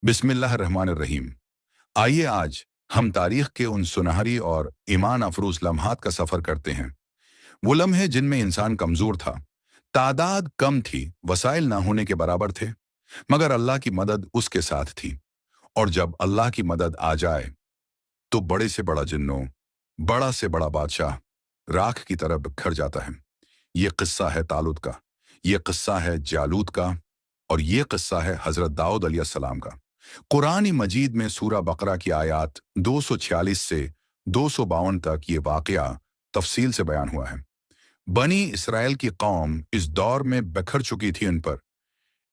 बिस्मिल्लाहिर्रहमानिर्रहीम। आइए आज हम तारीख के उन सुनहरी और ईमान अफरोज लम्हात का सफ़र करते हैं। वो लम्हे जिनमें इंसान कमज़ोर था, तादाद कम थी, वसाइल ना होने के बराबर थे, मगर अल्लाह की मदद उसके साथ थी। और जब अल्लाह की मदद आ जाए तो बड़े से बड़ा जिन्नों, बड़ा से बड़ा बादशाह राख की तरह बिखर जाता है। ये किस्सा है तालूत का, ये किस्सा है जालूत का, और ये किस्सा है हज़रत दाऊद अलैहिस्सलाम का। कुरान मजीद में सूरा बकरा की आयत 246 से 252 तक ये वाक़या तफसील से बयान हुआ है। बनी इसराइल की कौम इस दौर में बिखर चुकी थी। उन पर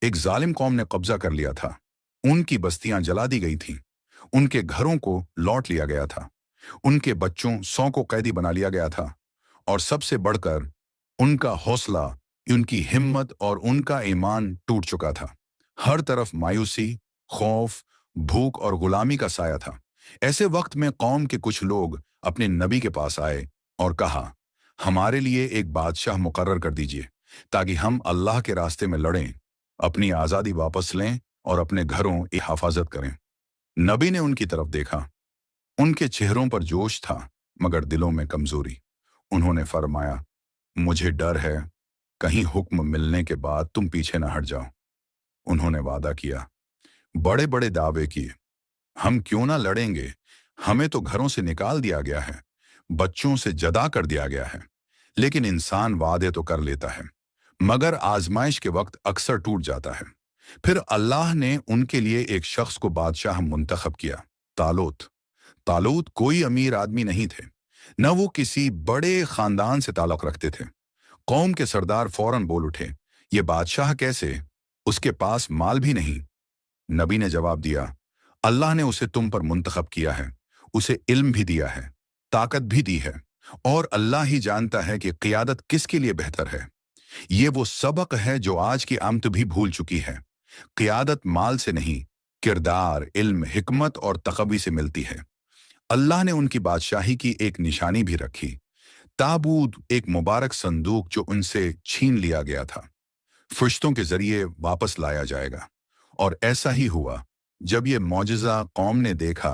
एक जालिम कौम ने कब्जा कर लिया था। उनकी बस्तियां जला दी गई थीं, उनके घरों को लौट लिया गया था, उनके बच्चों 100 को कैदी बना लिया गया था, और सबसे बढ़कर उनका हौसला, उनकी हिम्मत और उनका ईमान टूट चुका था। हर तरफ मायूसी, खौफ, भूख और गुलामी का साया था। ऐसे वक्त में कौम के कुछ लोग अपने नबी के पास आए और कहा, हमारे लिए एक बादशाह मुकर्रर कर दीजिए ताकि हम अल्लाह के रास्ते में लड़ें, अपनी आज़ादी वापस लें और अपने घरों की हिफाजत करें। नबी ने उनकी तरफ देखा। उनके चेहरों पर जोश था मगर दिलों में कमजोरी। उन्होंने फरमाया, मुझे डर है कहीं हुक्म मिलने के बाद तुम पीछे न हट जाओ। उन्होंने वादा किया, बड़े बड़े दावे किए, हम क्यों ना लड़ेंगे, हमें तो घरों से निकाल दिया गया है, बच्चों से जदा कर दिया गया है। लेकिन इंसान वादे तो कर लेता है मगर आजमाइश के वक्त अक्सर टूट जाता है। फिर अल्लाह ने उनके लिए एक शख्स को बादशाह मुंतखब किया, तालूत। तालूत कोई अमीर आदमी नहीं थे, न वो किसी बड़े खानदान से ताल्लुक रखते थे। कौम के सरदार फौरन बोल उठे, ये बादशाह कैसे, उसके पास माल भी नहीं। नबी ने जवाब दिया, अल्लाह ने उसे तुम पर मुंतखब किया है, उसे इल्म भी दिया है, ताकत भी दी है, और अल्लाह ही जानता है कि क़ियादत किसके लिए बेहतर है। ये वो सबक है जो आज की आमत भी भूल चुकी है। क़ियादत माल से नहीं, किरदार, इल्म, हिकमत और तक़वी से मिलती है। अल्लाह ने उनकी बादशाही की एक निशानी भी रखी, ताबूत, एक मुबारक संदूक जो उनसे छीन लिया गया था, फरिश्तों के जरिए वापस लाया जाएगा। और ऐसा ही हुआ। जब ये मौजज़ा कौम ने देखा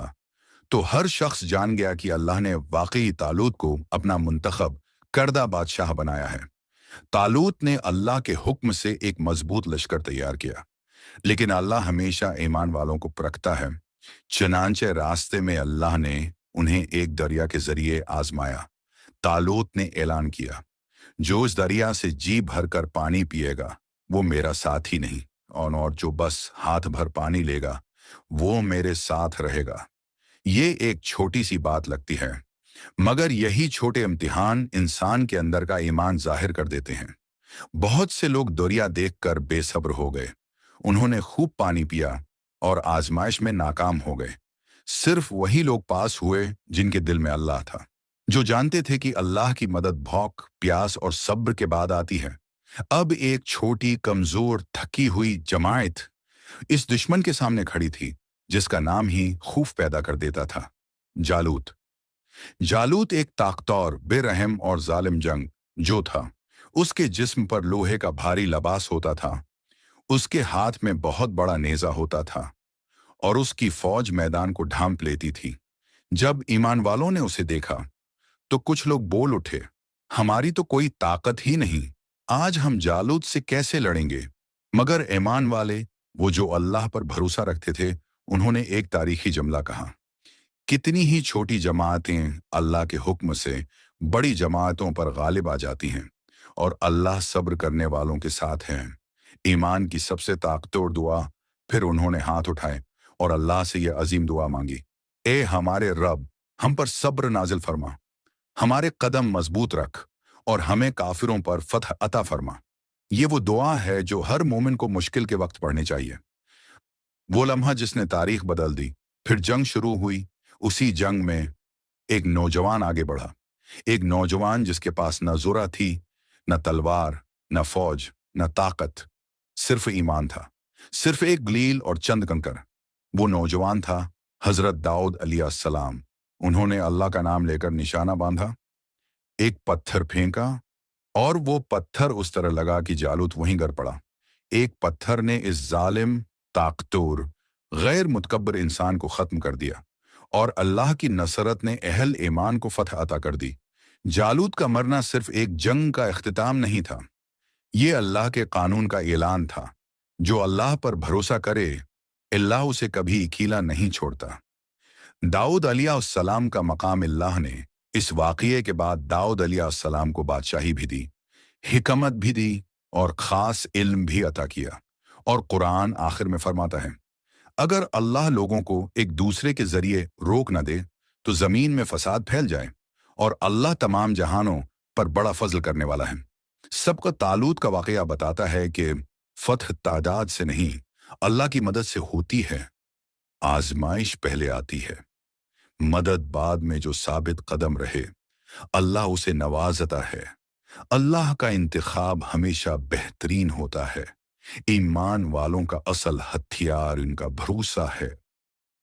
तो हर शख्स जान गया कि अल्लाह ने वाकई तालूत को अपना मुंतखब करदा बादशाह बनाया है। तालूत ने अल्लाह के हुक्म से एक मजबूत लश्कर तैयार किया, लेकिन अल्लाह हमेशा ईमान वालों को परखता है। चनांचे रास्ते में अल्लाह ने उन्हें एक दरिया के जरिए आजमाया। तालूत ने ऐलान किया, जो इस दरिया से जी भर कर पानी पिएगा वो मेरा साथी नहीं, और जो बस हाथ भर पानी लेगा वो मेरे साथ रहेगा। ये एक छोटी सी बात लगती है, मगर यही छोटे इम्तिहान इंसान के अंदर का ईमान जाहिर कर देते हैं। बहुत से लोग दरिया देखकर बेसब्र हो गए। उन्होंने खूब पानी पिया और आजमाइश में नाकाम हो गए। सिर्फ वही लोग पास हुए जिनके दिल में अल्लाह था, जो जानते थे कि अल्लाह की मदद भूख, प्यास और सब्र के बाद आती है। अब एक छोटी, कमजोर, थकी हुई जमात इस दुश्मन के सामने खड़ी थी जिसका नाम ही खौफ पैदा कर देता था, जालूत। जालूत एक ताकतवर, बेरहम और जालिम जंग जो था। उसके जिस्म पर लोहे का भारी लबास होता था, उसके हाथ में बहुत बड़ा नेजा होता था, और उसकी फौज मैदान को ढांप लेती थी। जब ईमान वालों ने उसे देखा तो कुछ लोग बोल उठे, हमारी तो कोई ताकत ही नहीं, आज हम जालूत से कैसे लड़ेंगे। मगर ईमान वाले, वो जो अल्लाह पर भरोसा रखते थे, उन्होंने एक तारीखी जुमला कहा, कितनी ही छोटी जमातें अल्लाह के हुक्म से बड़ी जमातों पर गालिब आ जाती हैं, और अल्लाह सब्र करने वालों के साथ हैं। ईमान की सबसे ताकतवर दुआ। फिर उन्होंने हाथ उठाए और अल्लाह से यह अजीम दुआ मांगी, ए हमारे रब, हम पर सब्र नाजिल फरमा, हमारे कदम मजबूत रख और हमें काफिरों पर फतह अता फरमा। ये वो दुआ है जो हर मोमिन को मुश्किल के वक्त पढ़नी चाहिए। वो लम्हा जिसने तारीख बदल दी। फिर जंग शुरू हुई। उसी जंग में एक नौजवान आगे बढ़ा, एक नौजवान जिसके पास न जुरा थी, न तलवार, न फौज, न ताकत, सिर्फ ईमान था, सिर्फ एक गलील और चंद कंकर। वो नौजवान था हजरत दाऊद अलैहिस्सलाम। उन्होंने अल्लाह का नाम लेकर निशाना बांधा, एक पत्थर फेंका, और वो पत्थर उस तरह लगा कि जालूत वहीं गिर पड़ा। एक पत्थर ने इस जालिम, ताकतवर, غیر متکبر انسان کو ختم کر دیا، اور اللہ کی نصرت نے اہل ایمان کو فتح عطا کر دی۔ جالوت کا مرنا صرف ایک جنگ کا اختتام نہیں تھا، یہ اللہ کے قانون کا اعلان تھا۔ جو اللہ پر بھروسہ کرے، اللہ اسے کبھی اکیلا نہیں چھوڑتا۔ داؤد علیہ السلام کا مقام اللہ نے اس واقعے کے بعد داؤد علیہ السلام کو بادشاہی بھی دی، حکمت بھی دی، اور خاص علم بھی عطا کیا۔ اور قرآن آخر میں فرماتا ہے، اگر اللہ لوگوں کو ایک دوسرے کے ذریعے روک نہ دے تو زمین میں فساد پھیل جائے، اور اللہ تمام جہانوں پر بڑا فضل کرنے والا ہے۔ سب کا طالوت کا واقعہ بتاتا ہے کہ فتح تعداد سے نہیں، اللہ کی مدد سے ہوتی ہے۔ آزمائش پہلے آتی ہے، مدد بعد میں۔ جو ثابت قدم رہے، اللہ اسے نوازتا ہے۔ اللہ کا انتخاب ہمیشہ بہترین ہوتا ہے۔ ایمان والوں کا اصل ہتھیار ان کا بھروسہ ہے۔